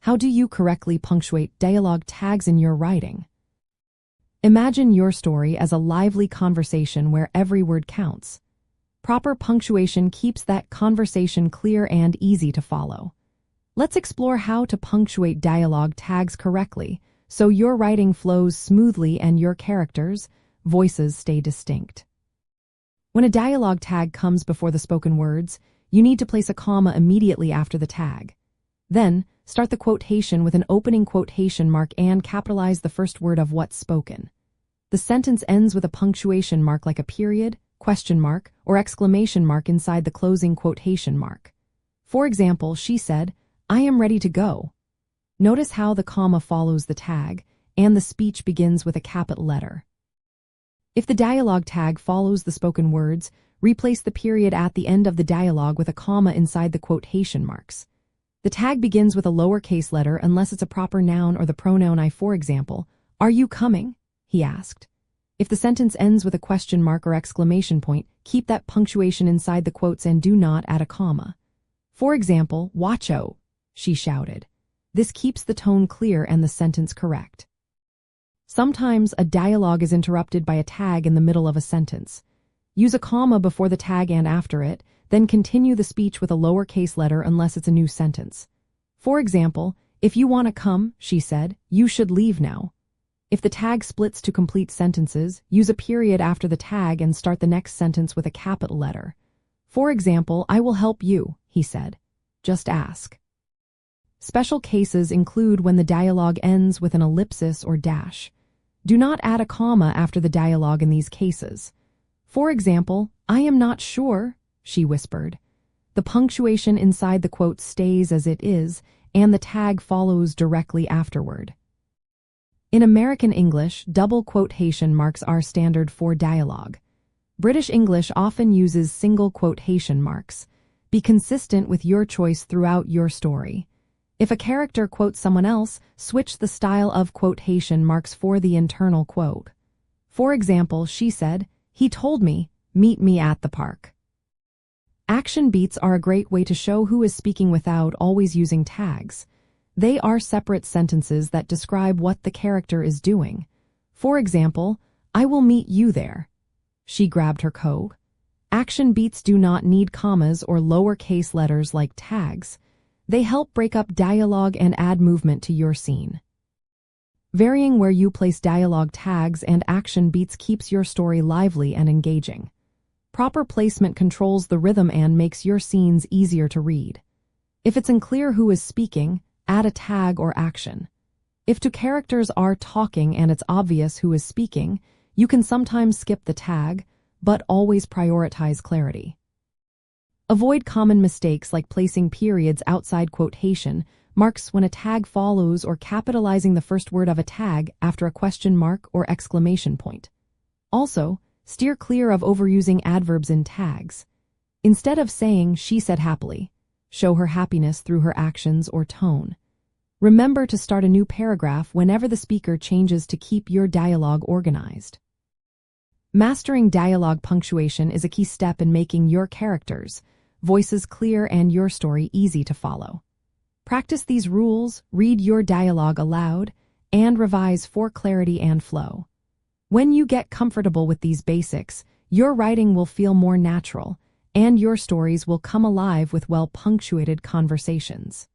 How do you correctly punctuate dialogue tags in your writing? Imagine your story as a lively conversation where every word counts. Proper punctuation keeps that conversation clear and easy to follow. Let's explore how to punctuate dialogue tags correctly so your writing flows smoothly and your characters' voices stay distinct. When a dialogue tag comes before the spoken words, you need to place a comma immediately after the tag. Then, start the quotation with an opening quotation mark and capitalize the first word of what's spoken. The sentence ends with a punctuation mark like a period, question mark, or exclamation mark inside the closing quotation mark. For example, she said, "I am ready to go." Notice how the comma follows the tag, and the speech begins with a capital letter. If the dialogue tag follows the spoken words, replace the period at the end of the dialogue with a comma inside the quotation marks. The tag begins with a lowercase letter unless it's a proper noun or the pronoun I. For example, "Are you coming?" he asked. If the sentence ends with a question mark or exclamation point, keep that punctuation inside the quotes and do not add a comma. For example, "Watch out," she shouted. This keeps the tone clear and the sentence correct. Sometimes a dialogue is interrupted by a tag in the middle of a sentence. Use a comma before the tag and after it, then continue the speech with a lowercase letter unless it's a new sentence. For example, "If you want to come," she said, "you should leave now." If the tag splits to complete sentences, use a period after the tag and start the next sentence with a capital letter. For example, "I will help you," he said. "Just ask." Special cases include when the dialogue ends with an ellipsis or dash. Do not add a comma after the dialogue in these cases. For example, "I am not sure," she whispered. The punctuation inside the quote stays as it is, and the tag follows directly afterward. In American English, double quotation marks are standard for dialogue. British English often uses single quotation marks. Be consistent with your choice throughout your story. If a character quotes someone else, switch the style of quotation marks for the internal quote. For example, she said, "He told me, meet me at the park." Action beats are a great way to show who is speaking without always using tags. They are separate sentences that describe what the character is doing. For example, "I will meet you there." She grabbed her coat. Action beats do not need commas or lowercase letters like tags. They help break up dialogue and add movement to your scene. Varying where you place dialogue tags and action beats keeps your story lively and engaging. Proper placement controls the rhythm and makes your scenes easier to read. If it's unclear who is speaking, add a tag or action. If two characters are talking and it's obvious who is speaking, you can sometimes skip the tag, but always prioritize clarity. Avoid common mistakes like placing periods outside quotation marks when a tag follows or capitalizing the first word of a tag after a question mark or exclamation point. Also, steer clear of overusing adverbs in tags. Instead of saying, "She said happily," show her happiness through her actions or tone. Remember to start a new paragraph whenever the speaker changes to keep your dialogue organized. Mastering dialogue punctuation is a key step in making your characters' voices clear and your story easy to follow. Practice these rules, read your dialogue aloud, and revise for clarity and flow. When you get comfortable with these basics, your writing will feel more natural, and your stories will come alive with well-punctuated conversations.